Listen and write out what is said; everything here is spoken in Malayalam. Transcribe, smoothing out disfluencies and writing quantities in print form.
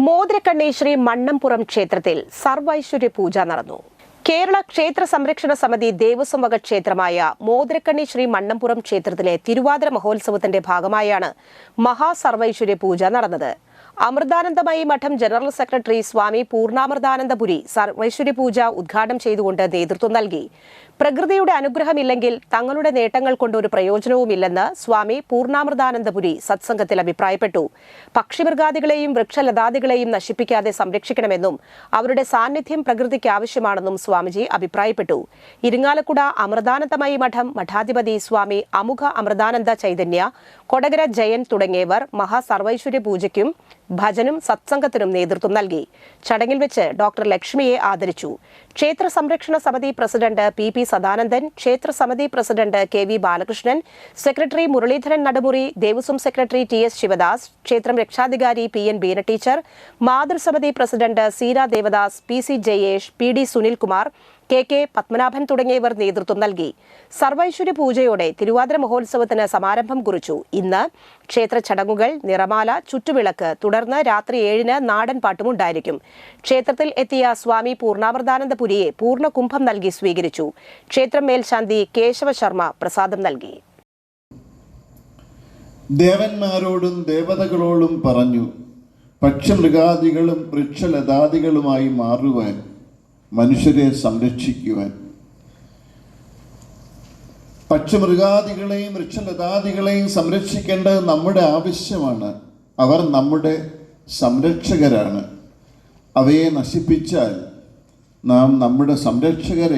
മോതിരക്കണ്ണി ശ്രീ മണ്ണംപുറം ക്ഷേത്രത്തിൽ സർവൈശ്വര്യ പൂജ നടന്നു. കേരള ക്ഷേത്ര സംരക്ഷണ സമിതി ദേവസ്വം വക ക്ഷേത്രമായ മോതിരക്കണ്ണി ശ്രീ മണ്ണംപുറം ക്ഷേത്രത്തിലെ തിരുവാതിര മഹോത്സവത്തിന്റെ ഭാഗമായാണ് മഹാസർവൈശ്വര്യ പൂജ നടന്നത്. അമൃതാനന്ദമയി മഠം ജനറൽ സെക്രട്ടറി സ്വാമി പൂർണ്ണാമൃതാനന്ദപുരി സർവൈശ്വര്യ പൂജ ഉദ്ഘാടനം ചെയ്തുകൊണ്ട് നേതൃത്വം നൽകി. പ്രകൃതിയുടെ അനുഗ്രഹമില്ലെങ്കിൽ തങ്ങളുടെ നേട്ടങ്ങൾ കൊണ്ട് ഒരു പ്രയോജനവുമില്ലെന്ന് സ്വാമി പൂർണ്ണാമൃതാനന്ദപുരി സത്സംഗത്തിൽ അഭിപ്രായപ്പെട്ടു. പക്ഷിമൃഗാദികളെയും വൃക്ഷലതാദികളെയും നശിപ്പിക്കാതെ സംരക്ഷിക്കണമെന്നും അവരുടെ സാന്നിധ്യം പ്രകൃതിക്ക് ആവശ്യമാണെന്നും സ്വാമിജി അഭിപ്രായപ്പെട്ടു. ഇരിങ്ങാലക്കുട അമൃതാനന്ദമയി മഠം മഠാധിപതി സ്വാമി അമുഖ അമൃതാനന്ദ ചൈതന്യ, കൊടകര ജയൻ തുടങ്ങിയവർ മഹാസർവൈശ്വര്യ പൂജയ്ക്കും ഭജനും സത്സംഗത്തിനും നേതൃത്വം നൽകി. ചടങ്ങിൽ വെച്ച് ഡോക്ടർ ലക്ഷ്മിയെ ആദരിച്ചു. ക്ഷേത്ര സംരക്ഷണ സമിതി പ്രസിഡന്റ് പി സദാനന്ദൻ, ക്ഷേത്ര സമിതി president K Balakrishnan, secretary Muraleedharan Nadamuri, Devaswom secretary TS Sivadas, ക്ഷേത്രം രക്ഷാധികാരി PN ബീന ടീച്ചർ, മാതൃസമിതി president Seera Devadas, PC Jayesh, PD Sunilkumar, KK Padmanabhan തുടങ്ങിയവർ നേതൃത്വം നൽകി. സർവൈശ്വര്യ പൂജയോടെ തിരുവാതിര മഹോത്സവത്തിന് സമാരംഭം കുറിച്ചു. ഇന്ന് ക്ഷേത്ര ചടങ്ങുകൾ, നിറമാല, ചുറ്റുവിളക്ക്, തുടർന്ന് രാത്രി 7-ന് നാടൻ പാട്ടുമുണ്ടായിരിക്കും. ക്ഷേത്രത്തിൽ എത്തിയ സ്വാമി പൂർണ്ണാമൃതാനന്ദപുരിയെ പൂർണ്ണ കുംഭം നൽകി സ്വീകരിച്ചു. ക്ഷേത്രം മേൽശാന്തി കേശവ ശർമ്മ പ്രസാദം നൽകി. ദേവന്മാരോടും ദേവതകളോടും പറഞ്ഞു, പക്ഷിമൃഗാദികളും വൃക്ഷലതാദികളുമായി മാറുവാൻ, മനുഷ്യരെ സംരക്ഷിക്കുവാൻ. പക്ഷിമൃഗാദികളെയും വൃക്ഷലതാദികളെയും സംരക്ഷിക്കേണ്ടത് നമ്മുടെ ആവശ്യമാണ്. അവർ നമ്മുടെ സംരക്ഷകരാണ്. അവയെ നശിപ്പിച്ചാൽ നാം നമ്മുടെ സംരക്ഷകരെ